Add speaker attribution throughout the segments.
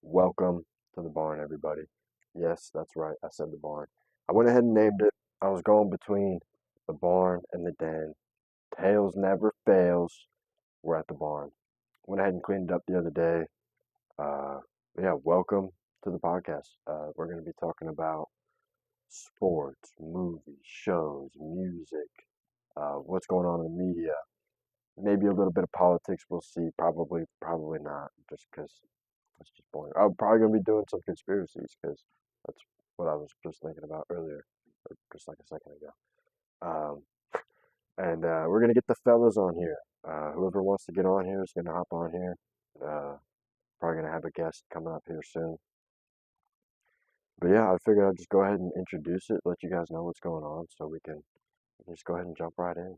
Speaker 1: Welcome to the barn, everybody. Yes, that's right. I said the barn. I went ahead and named it. I was going between the barn and the den. Tails never fails. We're at the barn. Went ahead and cleaned it up the other day. Uh, yeah, welcome to the podcast. We're going to be talking about sports, movies, shows, music, what's going on in the media, maybe a little bit of politics. We'll see. Probably not, just because it's just boring. I'm probably gonna be doing some conspiracies because that's what I was just thinking about earlier, or just like a second ago. Um, and we're gonna get the fellas on here. Whoever wants to get on here is gonna hop on here. Probably gonna have a guest coming up here soon. But yeah, I figured I'd just go ahead and introduce it, let you guys know what's going on, so we can just go ahead and jump right in.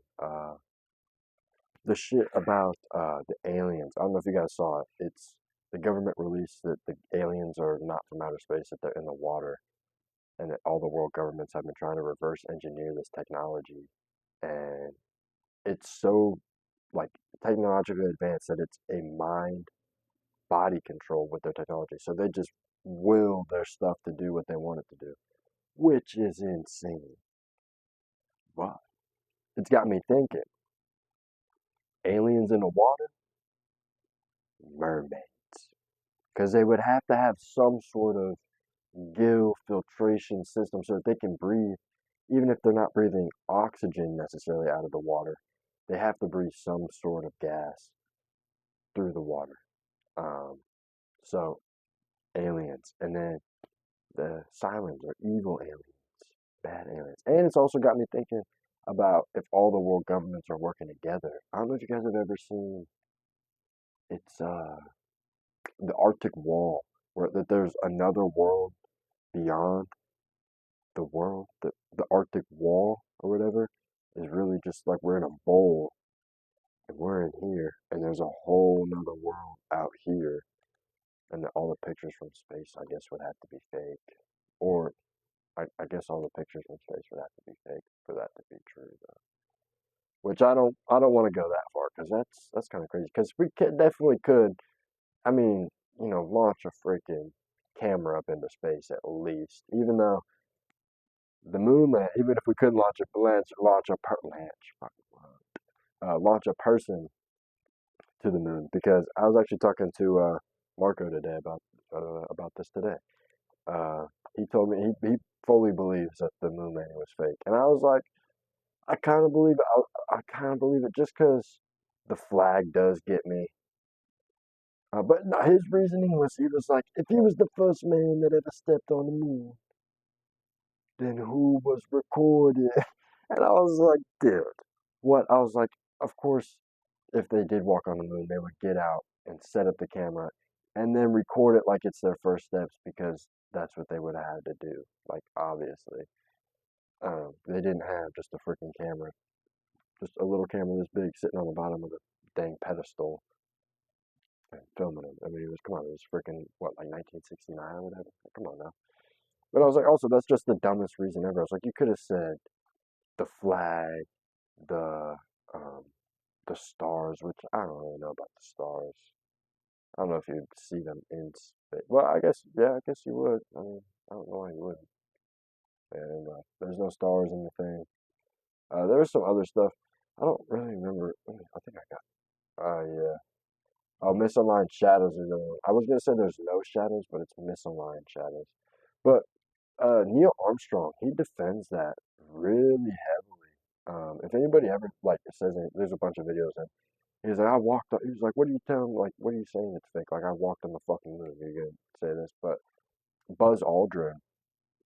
Speaker 1: The shit about the aliens. I don't know if you guys saw it. It's the government released that the aliens are not from outer space; that they're in the water, and that all the world governments have been trying to reverse engineer this technology, and it's so like technologically advanced that it's a mind body control with their technology. So they just will their stuff to do what they want it to do, which is insane. But it's got me thinking: aliens in the water, mermaids, because they would have to have some sort of gill filtration system so that they can breathe, even if they're not breathing oxygen necessarily out of the water. They have to breathe some sort of gas through the water. Um, so aliens, and then the Cylons are evil aliens, bad aliens, and it's also got me thinking about if all the world governments are working together. I don't know if you guys have ever seen it's the Arctic Wall, where that there's another world beyond the world, the Arctic Wall or whatever, is really just like we're in a bowl and we're in here, and there's a whole nother world out here, and all the pictures from space, I guess, would have to be fake, or I guess all the pictures from space would have to be fake for that to be true, though. Which I don't want to go that far because that's kind of crazy. Because we definitely could. I mean, launch a freaking camera up into space at least, even though the moon land, even if we couldn't launch a person to the moon, because I was actually talking to Marco today about this today. Uh, he told me he fully believes that the moon landing was fake, and I was like, I kind of believe it. I kind of believe it just because the flag does get me. But no, his reasoning was he was like, if he was the first man that ever stepped on the moon, then who was recorded? And I was like, dude, what? I was like, of course, if they did walk on the moon, they would get out and set up the camera and then record it like it's their first steps because that's what they would have had to do. Like, obviously. They didn't have just a freaking camera, just a little camera this big sitting on the bottom of the dang pedestal and filming them. I mean, come on, it was freaking, what, like 1969 or whatever? Come on now. But I was like, also, that's just the dumbest reason ever. I was like, you could have said the flag, the um, the stars, which I don't really know about the stars. I don't know if you'd see them in space. Well, I guess, yeah, I guess you would. I mean, I don't know why you wouldn't. And there's no stars in the thing. There was some other stuff. I don't really remember. I think I got. Yeah. Oh, misaligned shadows is the one. I was gonna say there's no shadows, but it's misaligned shadows. But Neil Armstrong, he defends that really heavily. If anybody ever like says there's a bunch of videos and he's like, I walked. He was like, what are you telling? Like, what are you saying? It's fake. Like, I walked on the fucking moon. You're gonna say this, but Buzz Aldrin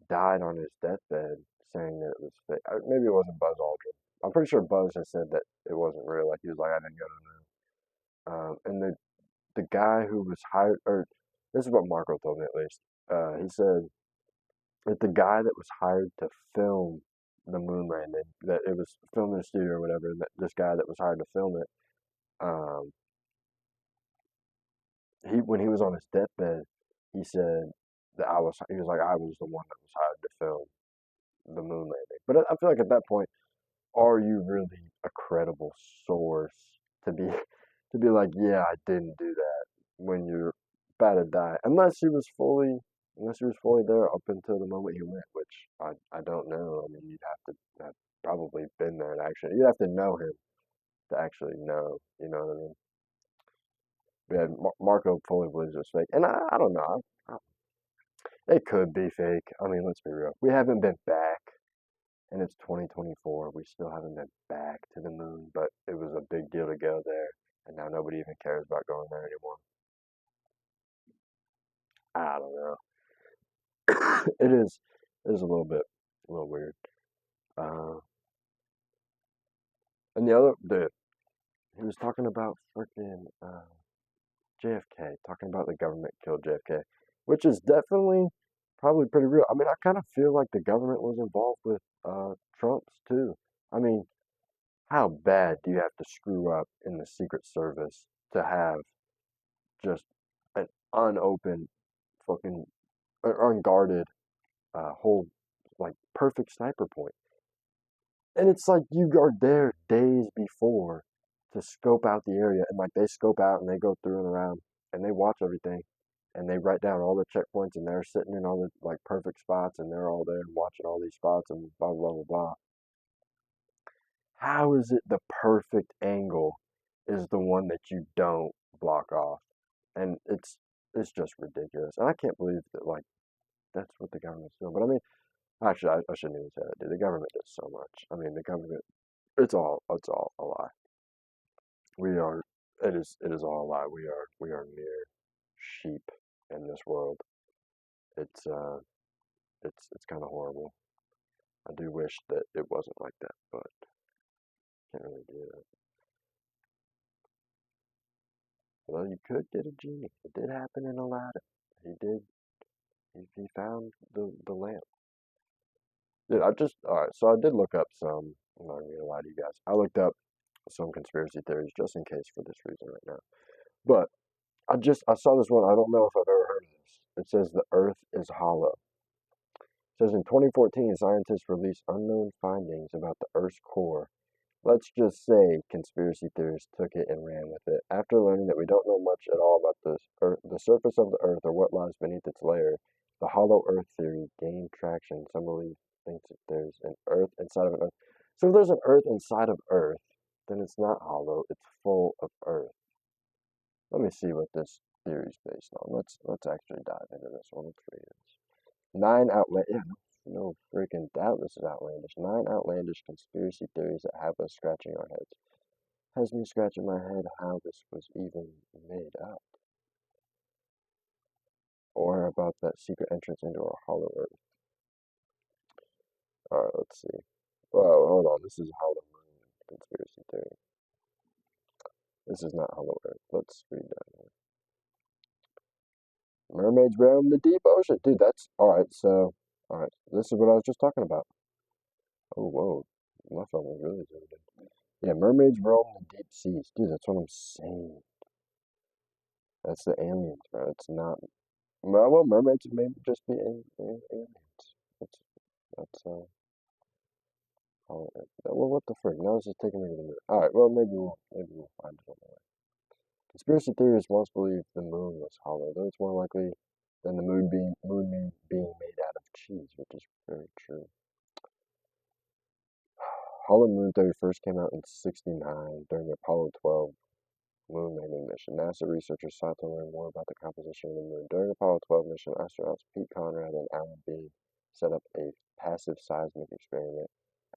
Speaker 1: died on his deathbed saying that it was fake. Maybe it wasn't Buzz Aldrin. I'm pretty sure Buzz has said that it wasn't real. Like he was like, I didn't go to the moon. And the guy who was hired, or this is what Marco told me at least. He said that the guy that was hired to film the moon landing, that it was filmed in a studio or whatever, that this guy that was hired to film it, um, he when he was on his deathbed, he said that he was like, I was the one that was hired to film the moon landing. But I feel like at that point, are you really a credible source to be to be like, yeah, I didn't do that when you're about to die, unless he was fully there up until the moment he went, which I don't know. I mean, you'd have to have probably been there to actually, you'd have to know him to actually know, you know what I mean? Yeah, Marco fully believes it's fake, and I don't know. It could be fake. I mean, let's be real. We haven't been back, and it's 2024. We still haven't been back to the moon, but it was a big deal to go there, and now nobody even cares about going there anymore. I don't know. It is. It is a little weird. Uh, and the other, he was talking about freaking JFK, talking about the government killed JFK, which is definitely probably pretty real. I mean, I kind of feel like the government was involved with Trump's too. I mean, how bad do you have to screw up in the Secret Service to have just an unopened, fucking unguarded, whole like perfect sniper point? And it's like you are there days before to scope out the area, and like they scope out and they go through and around and they watch everything and they write down all the checkpoints and they're sitting in all the like perfect spots and they're all there and watching all these spots and blah blah blah blah. How is it the perfect angle is the one that you don't block off? And it's just ridiculous. And I can't believe that like that's what the government's doing. But I mean, actually, I shouldn't even say that, dude. The government does so much. I mean, the government, it's all a lie. We are, it is all a lie. We are mere sheep in this world. It's, uh, it's kind of horrible. I do wish that it wasn't like that, but can't really do that. Well, you could get a genie. It did happen in Aladdin. He did. He found the lamp. Dude, all right. So I did look up some. I'm not gonna lie to you guys. I looked up some conspiracy theories just in case for this reason right now. But I saw this one. I don't know if I've ever heard of this. It says the Earth is hollow. It says in 2014, scientists released unknown findings about the Earth's core. Let's just say conspiracy theorists took it and ran with it. After learning that we don't know much at all about the surface of the Earth or what lies beneath its layer, the hollow Earth theory gained traction. Some believe thinks that there's an Earth inside of an Earth. So if there's an Earth inside of Earth, then it's not hollow. It's full of Earth. Let me see what this theory is based on. Let's actually dive into this one. Let's read it. Nine outlet. Yeah, no freaking doubt this is outlandish. Nine outlandish conspiracy theories that have us scratching our heads. Has me scratching my head how this was even made up. Or about that secret entrance into our hollow earth. Alright, let's see. Well, hold on. This is Hollow Moon conspiracy theory. This is not Hollow Earth. Let's read that. Mermaids roam the deep ocean. Dude, that's alright. So, alright. This is what I was just talking about. Oh, whoa. My phone was really zoomed in. Yeah, mermaids roam the deep seas. Dude, that's what I'm saying. That's the aliens, bro. It's not. Well, mermaids may just be aliens. That's, that's. Oh, well, what the frick? Now it's just taking me to the moon. Alright, well, maybe we'll find it on the way. Conspiracy theorists once believed the moon was hollow, though it's more likely than the moon being made out of cheese, which is very true. Hollow Moon theory first came out in '69 during the Apollo 12 moon landing mission. NASA researchers sought to learn more about the composition of the moon. During the Apollo 12 mission, astronauts Pete Conrad and Alan Bean set up a passive seismic experiment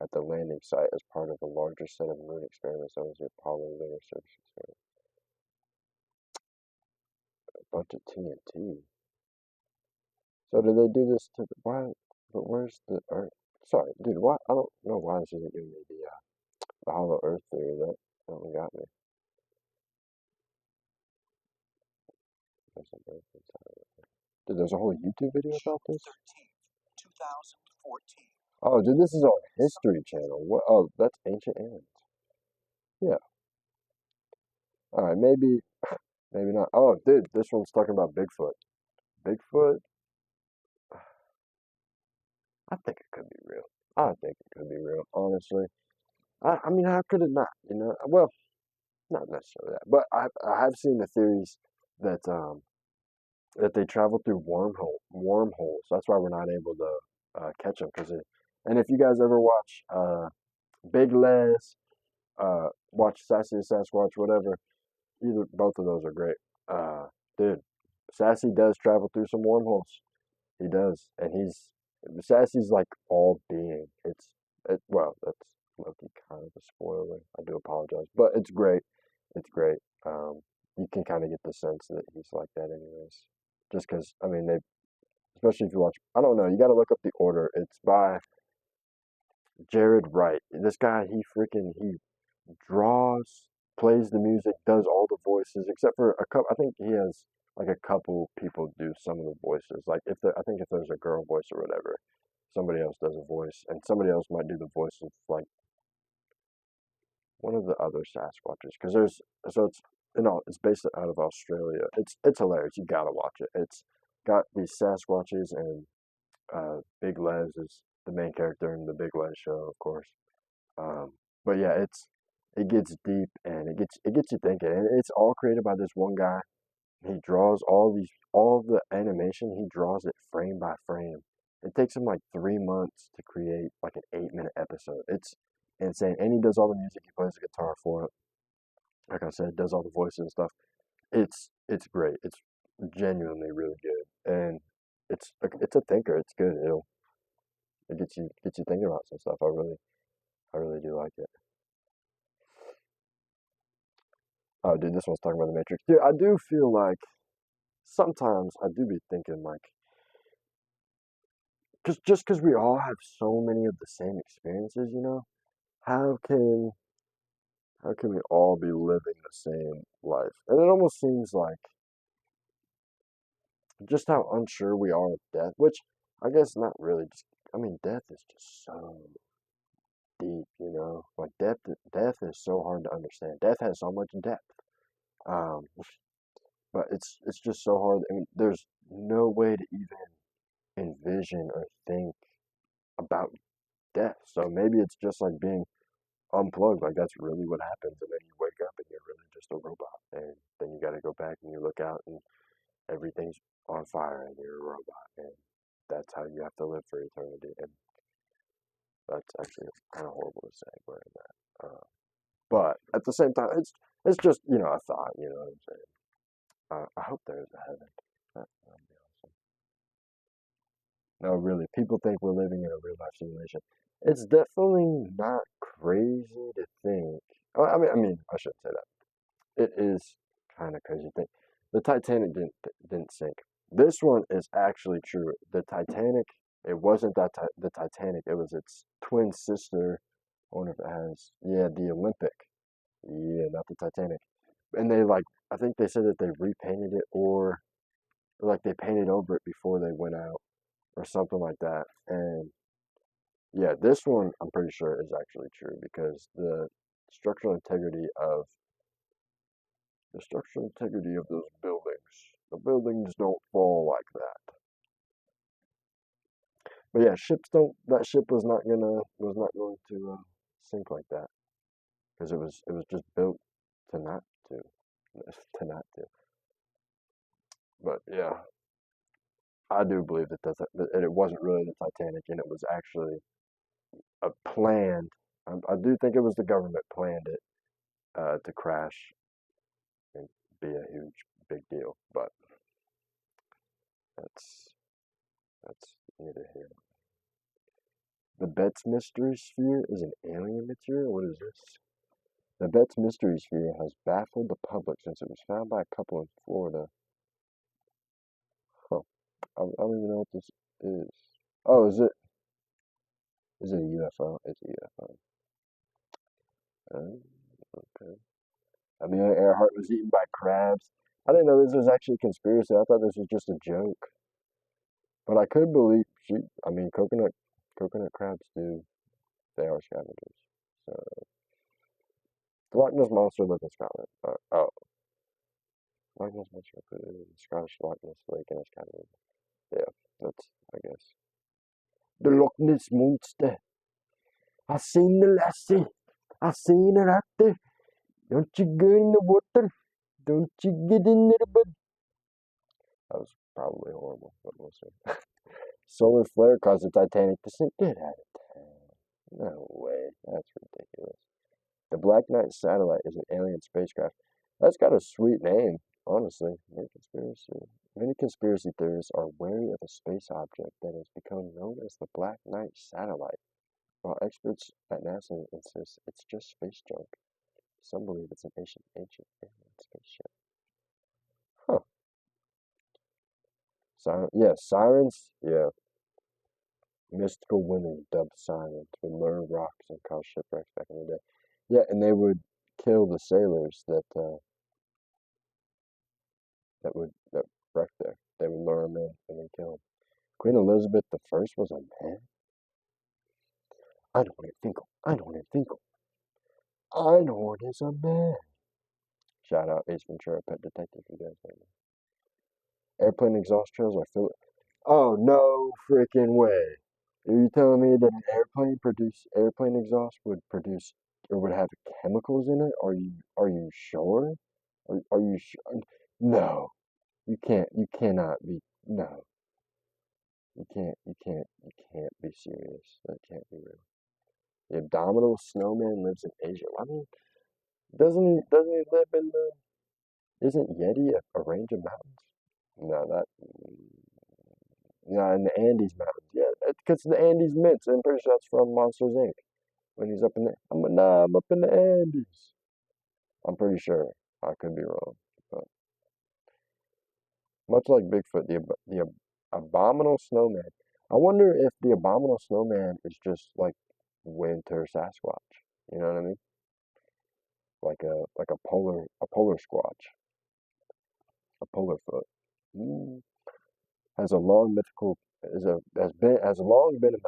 Speaker 1: at the landing site as part of a larger set of moon experiments known as the Apollo Lunar Surface Experiment. A bunch of TNT. So did they do this to the why? But where's the Earth? Sorry, dude. Why? I don't know why this isn't giving me the hollow Earth theory. That one got me. There's an Earth inside of it. Dude, there's a whole YouTube video about this. 2014. Oh, dude, this is on History Channel. What? Oh, that's Ancient Aliens. Yeah. All right, maybe, maybe not. Oh, dude, this one's talking about Bigfoot. Bigfoot. I think it could be real. I think it could be real. Honestly, I mean, how could it not? You know, well, not necessarily that, but I have seen the theories that that they travel through wormholes. That's why we're not able to catch them. And if you guys ever watch Big Les, watch Sassy Sasquatch, whatever, either both of those are great. Uh, Dude, Sassy does travel through some wormholes. He does, and Sassy's like all being. Well, that's low-key kind of a spoiler. I do apologize, but it's great. It's great. You can kind of get the sense that he's like that, anyways. Just because, I mean, especially if you watch. I don't know. You got to look up the order. It's by Jared Wright. This guy, he draws, plays the music, does all the voices, except for a couple. I think he has like a couple people do some of the voices. Like I think if there's a girl voice or whatever, somebody else does a voice, and somebody else might do the voice of like one of the other Sasquatches. Because it's it's based out of Australia. It's hilarious. You gotta watch it. It's got these Sasquatches, and Big Les is the main character in the Big Les show, of course. Um, but yeah, it gets deep, and it gets you thinking. And it's all created by this one guy. He draws all the animation. He draws it frame by frame. It takes him like 3 months to create like an 8-minute episode. It's insane. And he does all the music. He plays the guitar for it. Like I said, does all the voices and stuff. It's great. It's genuinely really good, and it's a thinker. It's good. It gets you thinking about some stuff. I really do like it. Oh, dude, this one's talking about the Matrix. Dude, I do feel like sometimes I do be thinking like, just because we all have so many of the same experiences, how can how can we all be living the same life? And it almost seems like just how unsure we are of death, which I guess not really. Just I mean, death is just so deep, Like death is so hard to understand. Death has so much depth. Um, but it's just so hard. I mean, there's no way to even envision or think about death. So maybe it's just like being unplugged. Like that's really what happens, and then you wake up and you're really just a robot, and then you got to go back and you look out and everything's on fire and you're a robot, and that's how you have to live for eternity. And that's actually kind of horrible to say, but at the same time, it's just a thought. You know what I'm saying? I hope there's a heaven. That'd be awesome. No, really, people think we're living in a real life simulation. It's definitely not crazy to think. I mean, I shouldn't say that. It is kind of crazy to think. The Titanic didn't sink. This one is actually true. The Titanic, it wasn't the Titanic. It was its twin sister. I wonder if it has. Yeah, the Olympic. Yeah, not the Titanic. And I think they said that they repainted it, or like they painted over it before they went out, or something like that. And yeah, this one I'm pretty sure is actually true because structural integrity of the structural integrity of those buildings. The buildings don't fall like that. But yeah, ships don't. That ship was not going to sink like that because it was just built to not to to not to. But yeah, I do believe that it wasn't really the Titanic, and it was actually a planned. I do think it was the government planned it to crash and be a huge big deal. But that's that's neither here. The Betz Mystery Sphere is an alien material? What is this? The Betz Mystery Sphere has baffled the public since it was found by a couple in Florida. Huh. I don't even know what this is. Oh, is it a UFO? It's a UFO. Okay. Amelia Earhart was eaten by crabs. I didn't know this was actually a conspiracy. I thought this was just a joke. But I could believe I mean, coconut crabs they are scavengers. So, the Loch Ness Monster lived in Scotland. Loch Ness Monster included in the Scottish Loch Ness Lake and a scavenger. Yeah, that's, I guess. The Loch Ness Monster. I seen the lassie. I seen her out there. Don't you go in the water. Don't you get in there, bud. That was probably horrible, but we'll see. Solar flare caused the Titanic to sink. Get out of town. No way. That's ridiculous. The Black Knight satellite is an alien spacecraft. That's got a sweet name, honestly. Many conspiracy theorists are wary of a space object that has become known as the Black Knight satellite, while experts at NASA insist it's just space junk. Some believe it's an ancient alien spaceship. Huh. Sirens. Yeah. Mystical women dubbed sirens would lure rocks and cause shipwrecks back in the day. Yeah, and they would kill the sailors that wrecked there. They would lure them in and then kill them. Queen Elizabeth the First was a man. Einhorn Finkel. Einhorn Finkel. Einhorn is a man. Shout out Ace Ventura, Pet Detective. You guys know that. Airplane exhaust trails are filled. Oh no freaking way! Are you telling me that an airplane exhaust would produce or would have chemicals in it? Are you sure? Are you sure? No, you can't. You cannot be. No, you can't be serious. That can't be real. The Abominable Snowman lives in Asia. I mean, doesn't he live in the? Isn't Yeti a range of mountains? No, no, in the Andes Mountains. Yeah, because the Andes Mints. I'm pretty sure that's from Monsters Inc. When he's up in the, I'm up in the Andes. I'm pretty sure. I could be wrong, but much like Bigfoot, the abominable snowman. I wonder if the abominable snowman is just like winter Sasquatch. You know what I mean? Like a polar squatch, a polar foot. Mm. Has a long mythical has long been a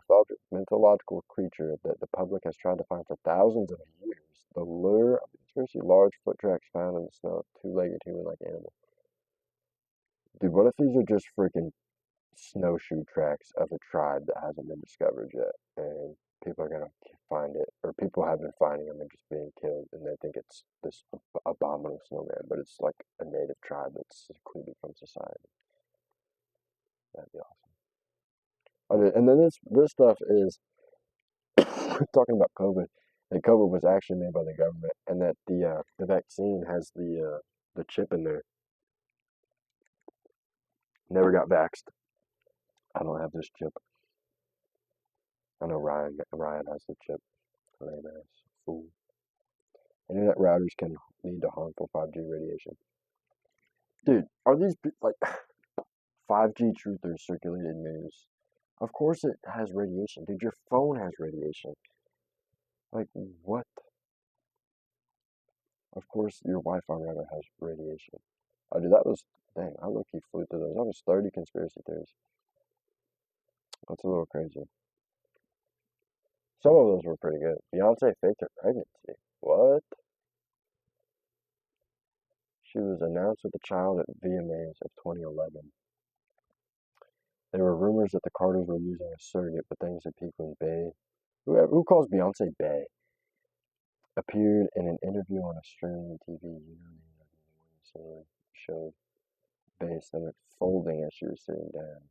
Speaker 1: mythological creature that the public has tried to find for thousands of years. The lure of the conspiracy, large foot tracks found in the snow, two-legged human-like animal. Dude, what if these are just freaking snowshoe tracks of a tribe that hasn't been discovered yet, and people are gonna find it, or people have been finding them and just being killed, and they think it's this abominable snowman, but it's like a native tribe that's secluded from society. That'd be awesome. And then this stuff is talking about COVID. That COVID was actually made by the government, and that the vaccine has the chip in there. Never got vaxxed. I don't have this chip. I know Ryan has the chip. Lame ass fool. Internet routers can lead to harmful 5G radiation. Dude, are these like 5G truthers circulating news? Of course it has radiation. Dude, your phone has radiation. Like, what? Of course your Wi-Fi router has radiation. Oh, dude, dang, I low-key flew through those. That was 30 conspiracy theories. That's a little crazy. Some of those were pretty good. Beyonce faked her pregnancy. What? She was announced with a child at VMAs of 2011. There were rumors that the Carters were using a surrogate, but things had peaked when Bey, who calls Beyonce Bey, appeared in an interview on a streaming TV showed Bey's stomach folding as she was sitting down.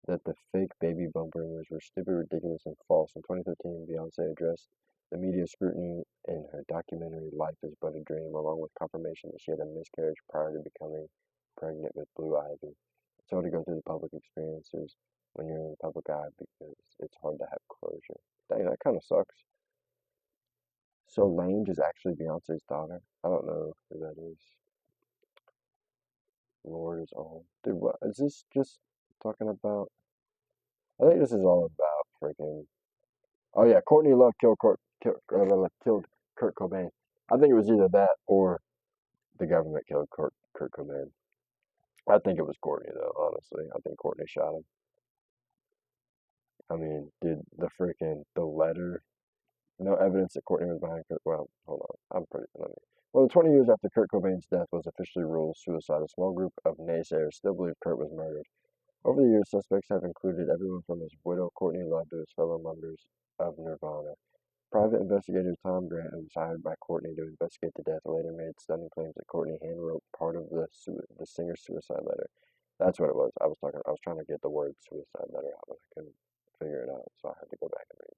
Speaker 1: That the fake baby bump rumors were stupid, ridiculous, and false. In 2013, Beyonce addressed the media scrutiny in her documentary Life is But a Dream, along with confirmation that she had a miscarriage prior to becoming pregnant with Blue Ivy. It's hard to go through the public experiences when you're in the public eye because it's hard to have closure. Dang, that kind of sucks. So Lange is actually Beyonce's daughter. I don't know who that is. Lord is all. Dude, what is this just talking about? I think this is all about freaking. Oh yeah, Courtney Love killed Kurt Cobain. I think it was either that or the government killed Kurt Cobain. I think it was Courtney though. Honestly, I think Courtney shot him. I mean, did the letter? No evidence that Courtney was behind Kurt. Well, hold on. Let me. Well, 20 years after Kurt Cobain's death was officially ruled suicide, a small group of naysayers still believe Kurt was murdered. Over the years, suspects have included everyone from his widow Courtney Love to his fellow members of Nirvana. Private investigator Tom Grant, who was hired by Courtney to investigate the death, later made stunning claims that Courtney handwrote part of the singer's suicide letter. That's what it was. I was trying to get the word suicide letter out, but I couldn't figure it out, so I had to go back and read.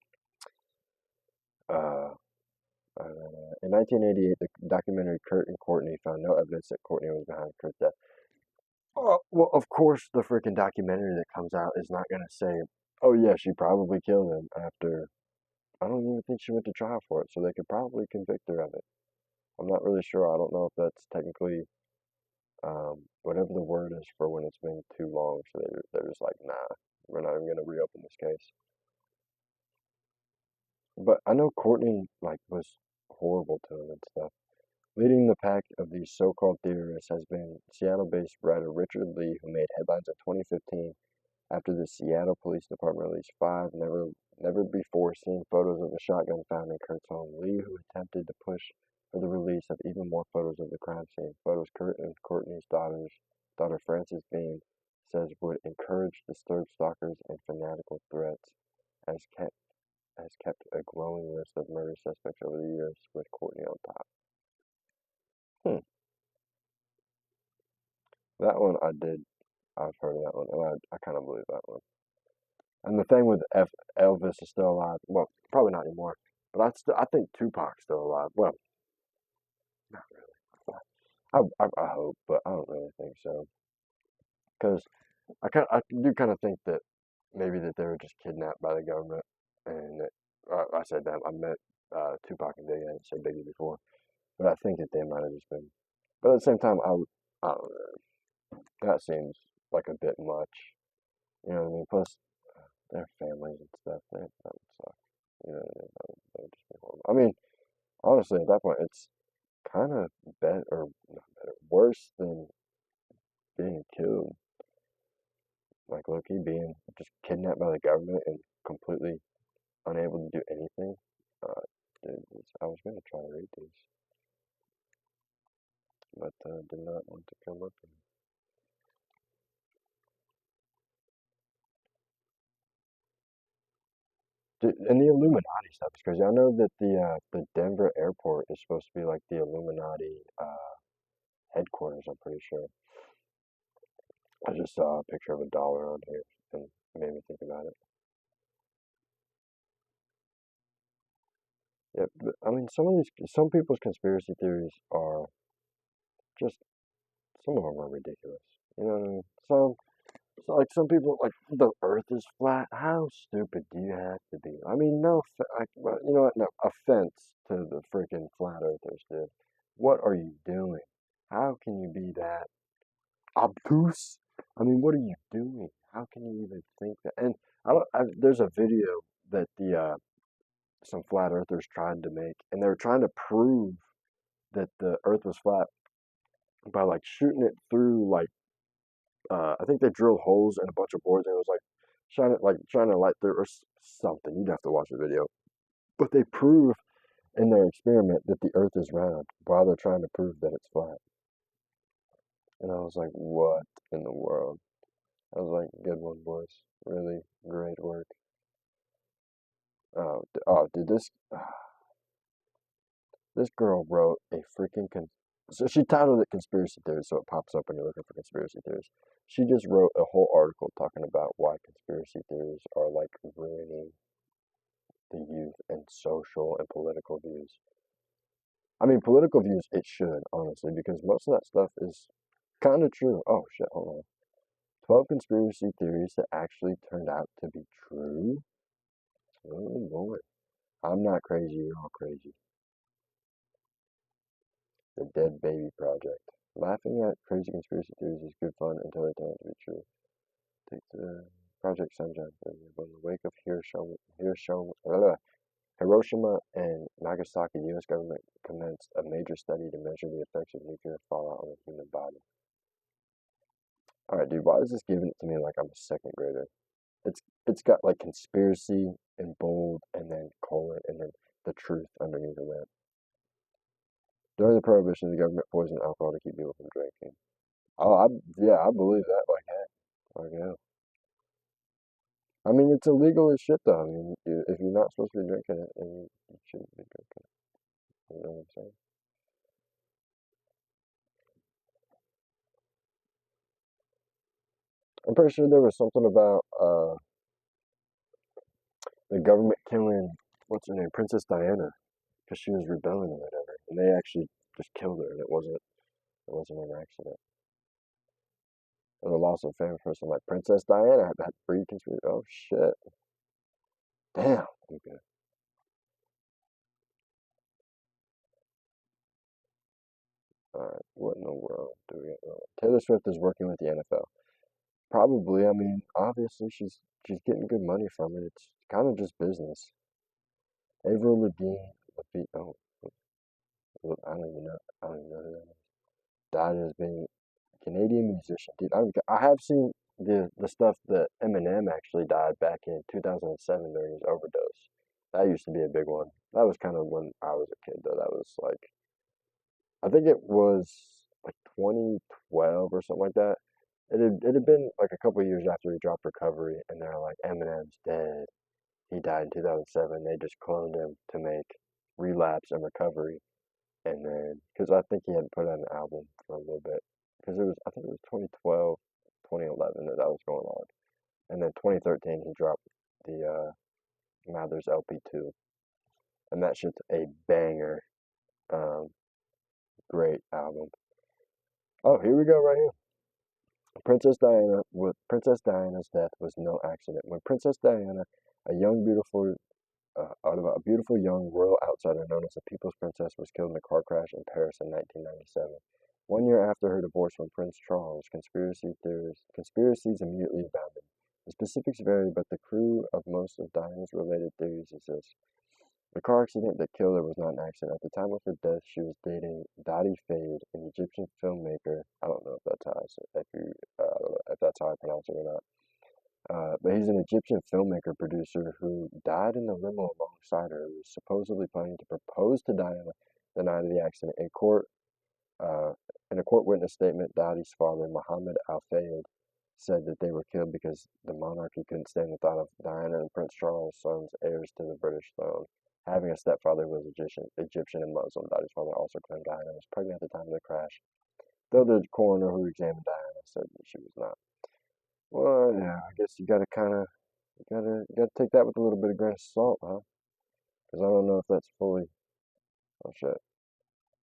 Speaker 1: In 1988, the documentary Kurt and Courtney found no evidence that Courtney was behind Kurt's death. Oh, well, of course, the freaking documentary that comes out is not going to say, oh, yeah, she probably killed him after. I don't even think she went to trial for it, so they could probably convict her of it. I'm not really sure. I don't know if that's technically whatever the word is for when it's been too long. So they're just like, nah, we're not even going to reopen this case. But I know Courtney like was horrible to him and stuff. Leading the pack of these so-called theorists has been Seattle-based writer Richard Lee, who made headlines in 2015 after the Seattle Police Department released 5 never before seen photos of a shotgun found in Kurt's home. Lee, who attempted to push for the release of even more photos of the crime scene, photos Kurt and Courtney's daughter Frances Bean says would encourage disturbed stalkers and fanatical threats, has kept a growing list of murder suspects over the years, with Courtney on top. That one I've heard of that one, and I kind of believe that one. And the thing with Elvis is still alive. Well, probably not anymore, but I think Tupac's still alive. Well, not really. I hope, but I don't really think so. Because I do kind of think that maybe that they were just kidnapped by the government, and that, I said that I met Tupac and Biggie. I didn't say Biggie before, but I think that they might have just been. But at the same time, I don't know. That seems like a bit much. You know what I mean? Plus, their families and stuff. That would suck. You know what I mean? That would just be horrible. I mean, honestly, at that point, it's kind of better, or not better, worse than being killed. Like Loki being just kidnapped by the government and completely unable to do anything. Uh, I was going to try to read these, but did not want to come up. And the Illuminati stuff is crazy. I know that the Denver airport is supposed to be like the Illuminati headquarters. I'm pretty sure. I just saw a picture of a dollar on here and it made me think about it. Yeah, but, I mean, some people's conspiracy theories are just, some of them are ridiculous. You know what I mean? So like some people, like the Earth is flat. How stupid do you have to be? I mean, no, well, you know what? No offense to the freaking flat Earthers, dude. What are you doing? How can you be that obtuse? I mean, what are you doing? How can you even think that? And there's a video that the some flat earthers tried to make, and they were trying to prove that the Earth was flat by like shooting it through like I think they drilled holes in a bunch of boards, and it was like trying to light through or something. You'd have to watch the video, but they prove in their experiment that the Earth is round while they're trying to prove that it's flat. And I was like, what in the world? I was like, good one, boys. Really great work. Dude, this girl wrote a freaking so she titled it conspiracy theories, so it pops up when you're looking for conspiracy theories. She just wrote a whole article talking about why conspiracy theories are like ruining the youth and social and political views. I mean, political views it should honestly, because most of that stuff is kind of true. Oh shit, hold on. 12 conspiracy theories that actually turned out to be true. Oh boy, I'm not crazy. You're all crazy. The Dead Baby Project. Laughing at crazy conspiracy theories is good fun until they turn out to be true. Take the Project Sunshine. In the wake of Hiroshima and Nagasaki, the U.S. government commenced a major study to measure the effects of nuclear fallout on the human body. Alright, dude, why is this giving it to me like I'm a second grader? It's got like conspiracy in bold and then colon and then the truth underneath of that. During the prohibition, the government poisoned alcohol to keep people from drinking. Oh, yeah, I believe that like heck. Like hell. I mean, it's illegal as shit, though. I mean, if you're not supposed to be drinking it, then you shouldn't be drinking it. You know what I'm saying? I'm pretty sure there was something about the government killing what's her name, Princess Diana, because she was rebelling or whatever, and they actually just killed her, and it wasn't an accident. And the loss of a famous person like Princess Diana had that free conspiracy. Oh shit! Damn. Okay. All right. What in the world do we get wrong? Taylor Swift is working with the NFL. Probably. I mean, obviously she's getting good money from it. It's kind of just business. Avril Lavigne. Oh, I don't even know. I don't even know who that is. Died as being a Canadian musician. Dude, I have seen the stuff that Eminem actually died back in 2007 during his overdose. That used to be a big one. That was kind of when I was a kid, though. That was like, I think it was like 2012 or something like that. It had been like a couple of years after he dropped Recovery, and they're like, Eminem's dead. He died in 2007. They just cloned him to make Relapse and Recovery, and then because I think he hadn't put out an album for a little bit, because I think it was 2012, 2011 that was going on, and then 2013 he dropped the Mathers LP2, and that shit's a banger. Um, Great album. Oh, here we go right here. Princess Diana's death was no accident. When Princess Diana, a young, beautiful, a beautiful young royal outsider known as the People's Princess, was killed in a car crash in Paris in 1997. 1 year after her divorce from Prince Charles, conspiracies immediately abounded. The specifics vary, but the crew of most of Diana's related theories is this. The car accident that killed her was not an accident. At the time of her death, she was dating Dadi Fade, an Egyptian filmmaker. I don't know if that's how I say, I don't know if that's how I pronounce it or not. But he's an Egyptian filmmaker producer who died in the limo alongside her. He was supposedly planning to propose to Diana the night of the accident. Uh, in a court witness statement, Dadi's father, Mohammed Al Fayed, said that they were killed because the monarchy couldn't stand the thought of Diana and Prince Charles' sons heirs to the British throne. Having a stepfather who was Egyptian and Muslim, Dadi's father also claimed Diana was pregnant at the time of the crash, though the coroner who examined Diana said that she was not. Well, yeah, I guess you gotta kind of you gotta take that with a little bit of grain of salt, huh? Because I don't know if that's fully. Oh shit.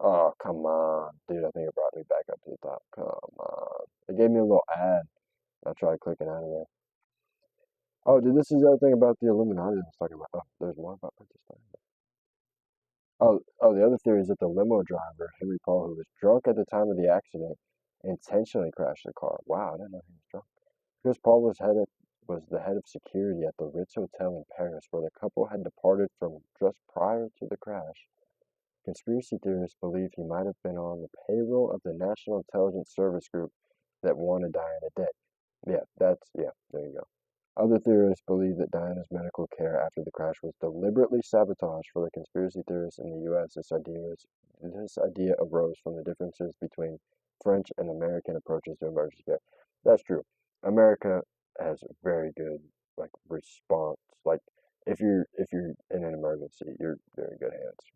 Speaker 1: Oh come on, dude! I think it brought me back up to the top. Come on. It gave me a little ad. I tried clicking out of there. Oh, dude, this is the other thing about the Illuminati I was talking about. Oh, there's more about Princess Diana. The other theory is that the limo driver, Henry Paul, who was drunk at the time of the accident, intentionally crashed the car. Wow, I didn't know he was drunk. Because Paul was the head of security at the Ritz Hotel in Paris, where the couple had departed from just prior to the crash. Conspiracy theorists believe he might have been on the payroll of the National Intelligence Service group that wanted Diana dead. Yeah, there you go. Other theorists believe that Diana's medical care after the crash was deliberately sabotaged. For the conspiracy theorists in the U.S., this idea arose from the differences between French and American approaches to emergency care. That's true. America has very good like response. Like if you're in an emergency, you're in good hands.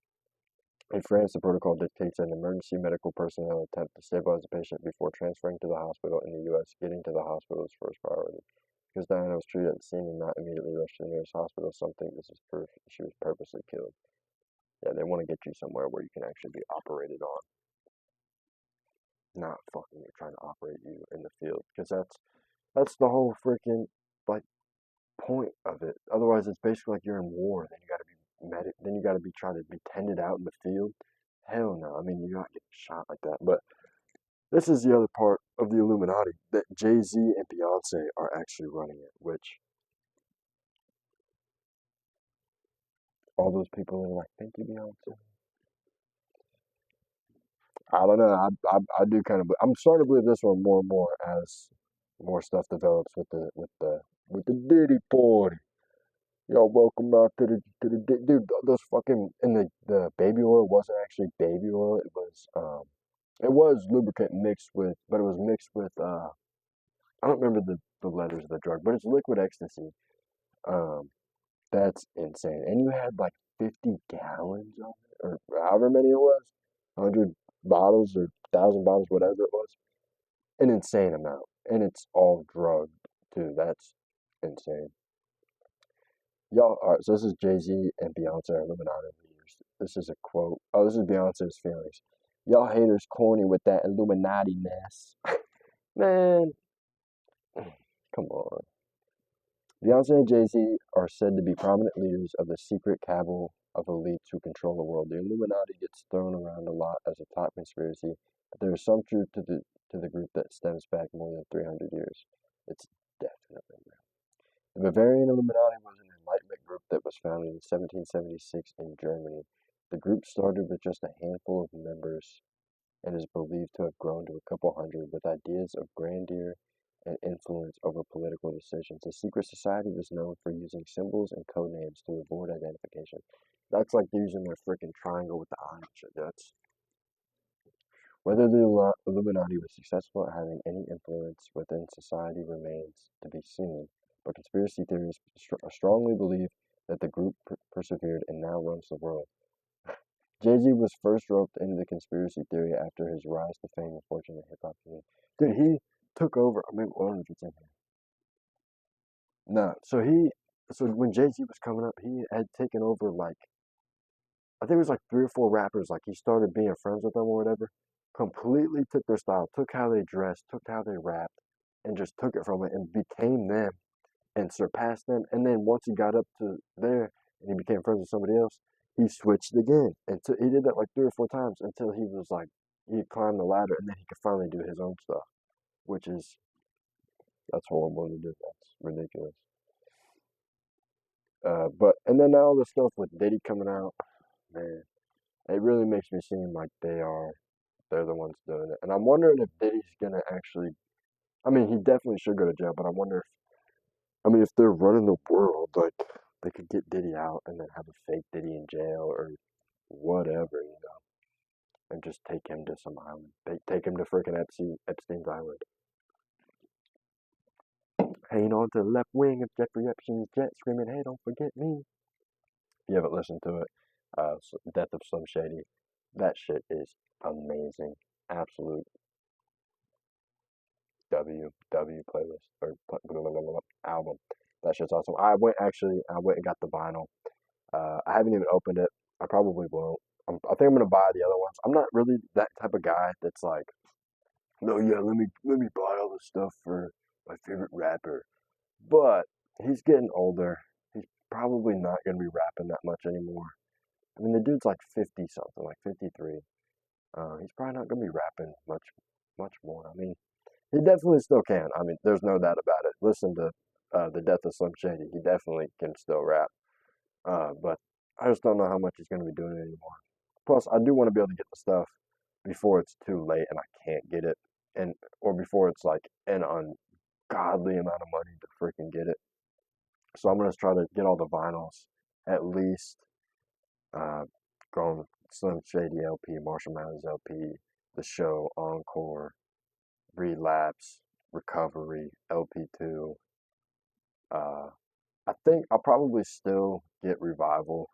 Speaker 1: In France, the protocol dictates that emergency medical personnel attempt to stabilize the patient before transferring to the hospital. In the U.S., getting to the hospital is first priority. Because Diana was treated at the scene and not immediately rushed to the nearest hospital, some think this is proof she was purposely killed. Yeah, they want to get you somewhere where you can actually be operated on, not fucking trying to operate you in the field. Because that's the whole freaking like point of it. Otherwise, it's basically like you're in war. Then you got to be Then you got to be trying to be tended out in the field. Hell no. I mean, you're not getting shot like that. But this is the other part of the Illuminati that Jay Z and Beyonce are actually running it, which all those people are like, thank you, Beyonce. I don't know. I do kind of. I'm starting to believe this one more and more as more stuff develops with the Diddy party. Yo, welcome out to the dude. Those fucking and the baby oil wasn't actually baby oil. It was lubricant mixed with, but it was mixed with I don't remember the letters of the drug, but it's liquid ecstasy. Um, that's insane. And you had like 50 gallons on it, or however many it was, 100 bottles or 1,000 bottles, whatever it was. An insane amount. And it's all drugged too. That's insane. Y'all, all right, so this is Jay-Z and Beyonce are Illuminati leaders. This is a quote. Oh, this is Beyonce's feelings. Y'all haters corny with that Illuminati mess. Man, come on. Beyonce and Jay-Z are said to be prominent leaders of the secret cabal of elites who control the world. The Illuminati gets thrown around a lot as a top conspiracy, but there is some truth to the group that stems back more than 300 years. It's definitely real. The Bavarian Illuminati was an Enlightenment group that was founded in 1776 in Germany. The group started with just a handful of members and is believed to have grown to a couple hundred with ideas of grandeur and influence over political decisions. The secret society was known for using symbols and code names to avoid identification. That's like using their freaking triangle with the eye and shit. That's whether the Illuminati was successful at having any influence within society remains to be seen, but conspiracy theorists strongly believe that the group persevered and now runs the world. Jay-Z was first roped into the conspiracy theory after his rise to fame and fortune in the hip-hop community. Dude, he took over. I mean, I don't know if it's in here. No, so when Jay-Z was coming up, he had taken over like, I think it was like 3 or 4 rappers. Like he started being friends with them or whatever. Completely took their style, took how they dressed, took how they rapped, and just took it from it and became them and surpassed them. And then once he got up to there and he became friends with somebody else, he switched again. And so he did that like 3 or 4 times until he was like, he climbed the ladder and then he could finally do his own stuff, which is, that's horrible to do. That's ridiculous. But, and then now all this stuff with Diddy coming out, man, it really makes me seem like they're the ones doing it. And I'm wondering if Diddy's gonna actually, I mean, he definitely should go to jail, but I wonder if, I mean, if they're running the world, like, they could get Diddy out and then have a fake Diddy in jail or whatever, and just take him to some island. They take him to freaking Epstein's Island. Hanging on to the left wing of Jeffrey Epstein's jet, screaming, "Hey, don't forget me." If you haven't listened to it, Death of Slim Shady, that shit is amazing. Absolute W playlist or album. That shit's awesome. I went and got the vinyl. I haven't even opened it. I probably won't. I think I'm gonna buy the other ones. I'm not really that type of guy that's like, no, yeah, let me buy all this stuff for my favorite rapper. But he's getting older. He's probably not gonna be rapping that much anymore. I mean, the dude's like 50 something, like 53. He's probably not gonna be rapping much more. I mean, he definitely still can. I mean, there's no doubt about it. Listen to the Death of Slim Shady. He definitely can still rap. But I just don't know how much he's going to be doing anymore. Plus, I do want to be able to get the stuff before it's too late and I can't get it, and or before it's like an ungodly amount of money to freaking get it. So I'm gonna try to get all the vinyls at least. Uh, going Slim Shady LP, Marshall Mathers LP, The Show, Encore, Relapse, Recovery, LP2. Uh, I think I'll probably still get Revival.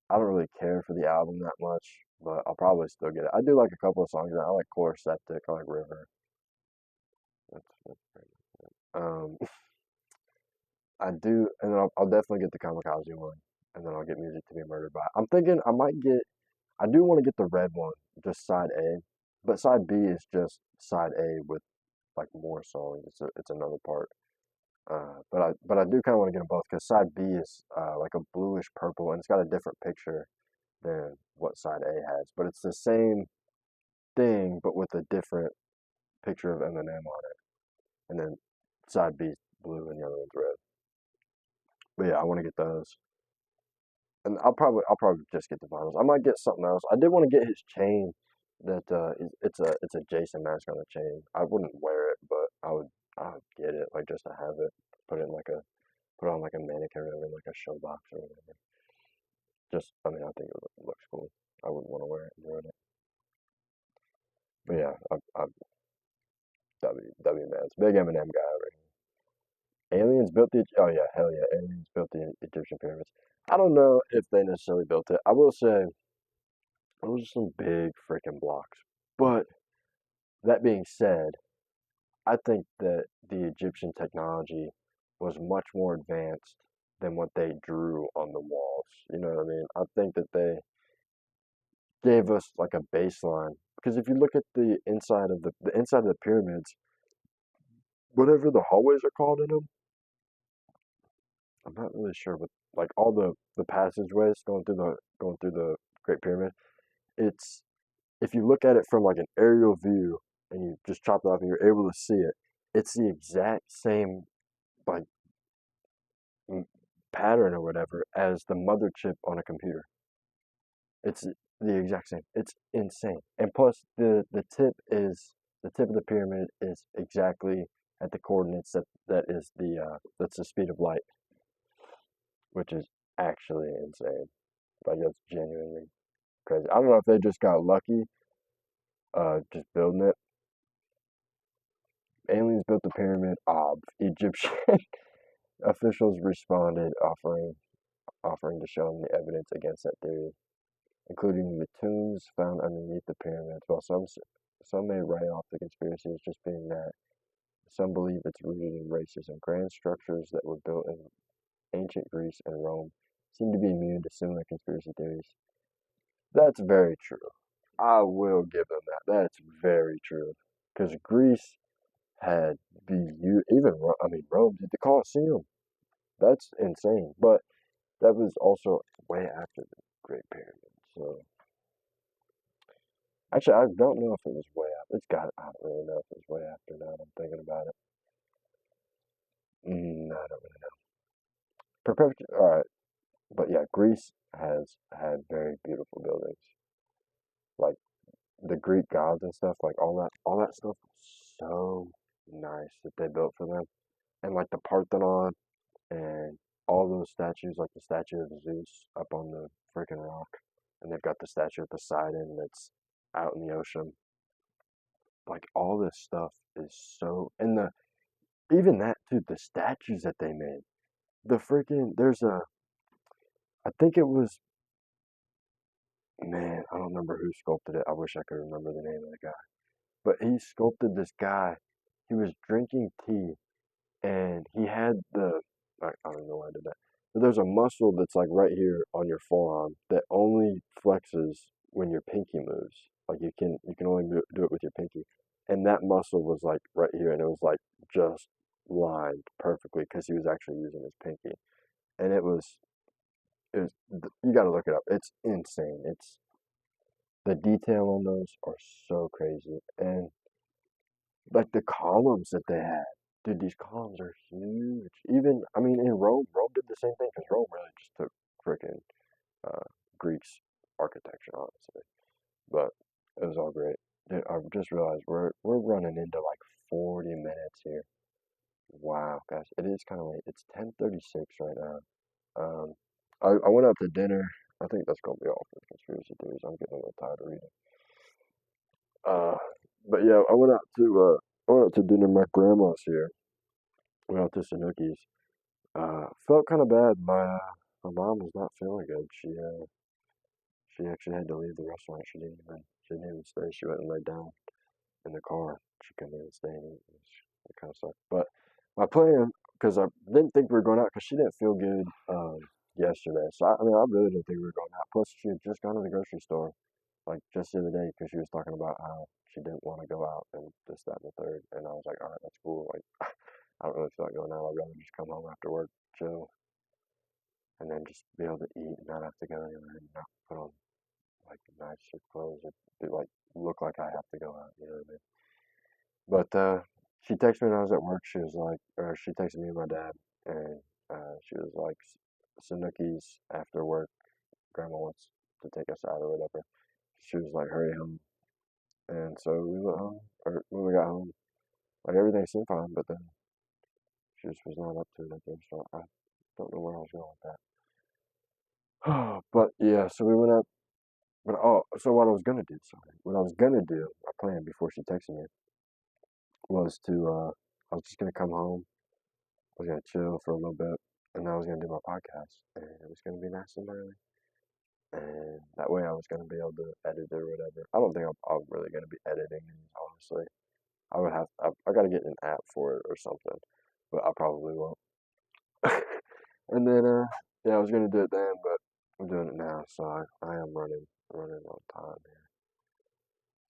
Speaker 1: I don't really care for the album that much, but I'll probably still get it. I do like a couple of songs. I like Chloroseptic, I like River. That's pretty good. I do, and then I'll definitely get the Kamikaze one, and then I'll get Music to Be Murdered By. I'm thinking I might get, I do want to get the red one, just side A, but side B is just side A with like more songs. It's another part. But I do kind of want to get them both because side B is like a bluish purple and it's got a different picture than what side A has. But it's the same thing, but with a different picture of Eminem on it. And then side B is blue and the other one's red. But yeah, I want to get those. And I'll probably just get the vinyls. I might get something else. I did want to get his chain. That it's a Jason mask on the chain. I wouldn't wear it, but I would get it like just to have it. Put it in like a put it on like a mannequin or in like a show box or whatever. Just I mean I think it looks cool. I wouldn't want to wear it and ruin it. But yeah, I'm W Man's big Eminem guy right Aliens built the. Oh yeah, hell yeah, aliens built the Egyptian pyramids. I don't know if they necessarily built it. I will say those are some big freaking blocks. But that being said, I think that the Egyptian technology was much more advanced than what they drew on the walls. You know what I mean? I think that they gave us like a baseline because if you look at the inside of the pyramids, whatever the hallways are called in them, I'm not really sure, but like all the passageways going through the Great Pyramid, it's if you look at it from like an aerial view and you just chop it off and you're able to see it, it's the exact same like m- pattern or whatever as the mother chip on a computer. It's the exact same. It's insane. And plus the tip of the pyramid is exactly at the coordinates that is that's the speed of light, which is actually insane. Like that's genuinely crazy. I don't know if they just got lucky, just building it. Aliens built the pyramid. Egyptian officials responded, offering to show them the evidence against that theory, including the tombs found underneath the pyramids. While some may write off the conspiracy as just being that, some believe it's rooted in racism. Grand structures that were built in ancient Greece and Rome seem to be immune to similar conspiracy theories. That's very true. I will give them that. That's very true. Because Greece had I mean, Rome did the Colosseum. That's insane. But that was also way after the Great Pyramid. So, actually, I don't know if it was way after. I don't really know if it was way after now that I'm thinking about it. I don't really know. Alright. But yeah, Greece has had very beautiful buildings. Like the Greek gods and stuff, like all that stuff was so nice that they built for them. And like the Parthenon and all those statues, like the statue of Zeus up on the freaking rock, and they've got the statue of Poseidon that's out in the ocean. Like all this stuff is so, and even that too, the statues that they made. The freaking I think it was man, I don't remember who sculpted it. I wish I could remember the name of the guy, but he sculpted this guy. He was drinking tea, and he had I don't know why I did that. But there's a muscle that's like right here on your forearm that only flexes when your pinky moves. Like you can only do it with your pinky, and that muscle was like right here, and it was like just lined perfectly because he was actually using his pinky, and it was you got to look it up. It's insane. It's the detail on those are so crazy, and like the columns that they had. Dude, these columns are huge. Even, I mean, in Rome did the same thing because Rome really just took freaking uh, Greece architecture, honestly. But it was all great. Dude, I just realized we're running into like 40 minutes here. Wow, guys, it is kind of late. It's 10:36 right now. Um, I went out to dinner. I think that's gonna be all for the conspiracy theories. I'm getting a little tired of reading. Uh, but yeah, I went out to dinner. My grandma's here. Went out to Sanuki's. Felt kind of bad. My mom was not feeling good. She actually had to leave the restaurant. She didn't even stay. She went and laid down in the car. She couldn't even stay. It kind of sucked. But my plan, because I didn't think we were going out, because she didn't feel good yesterday. So I mean, I really didn't think we were going out. Plus, she had just gone to the grocery store like just the other day because she was talking about how she didn't want to go out and this, that, and the third. And I was like, all right, that's cool. Like, I don't really feel like going out. I'd rather just come home after work, chill, and then just be able to eat and not have to go anywhere and not put on like nicer clothes or like look like I have to go out. You know what I mean? But she texted me when I was at work. She was like, or she texted me and my dad, and she was like, Sanuki's after work. Grandma wants to take us out or whatever. She was like, hurry home. And so we went home, or when we got home, like everything seemed fine, but then she just was not up to it, I think. So I don't know where I was going with that. But yeah, so we went up. But so what I was gonna do, sorry, what I was gonna do, my plan before she texted me was to, I was just gonna come home, was gonna chill for a little bit, and I was gonna do my podcast, and it was gonna be nice and early, and that way I was gonna be able to edit it or whatever. I don't think I'm really gonna be editing these, honestly. I gotta get an app for it or something, but I probably won't. And then yeah, I was gonna do it then, but I'm doing it now, so I am running on time here.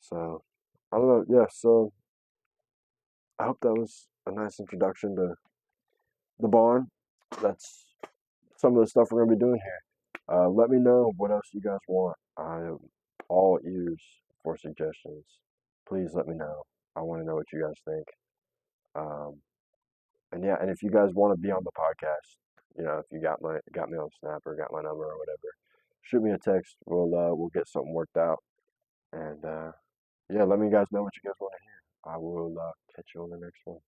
Speaker 1: So I don't know. Yeah, so I hope that was a nice introduction to the barn. That's some of the stuff we're gonna be doing here. Let me know what else you guys want. I am all ears for suggestions. Please let me know. I want to know what you guys think. Um, and yeah, and if you guys want to be on the podcast, if you got me on Snap or got my number or whatever, shoot me a text. We'll get something worked out. And yeah, let me guys know what you guys want to hear. I will catch you on the next one.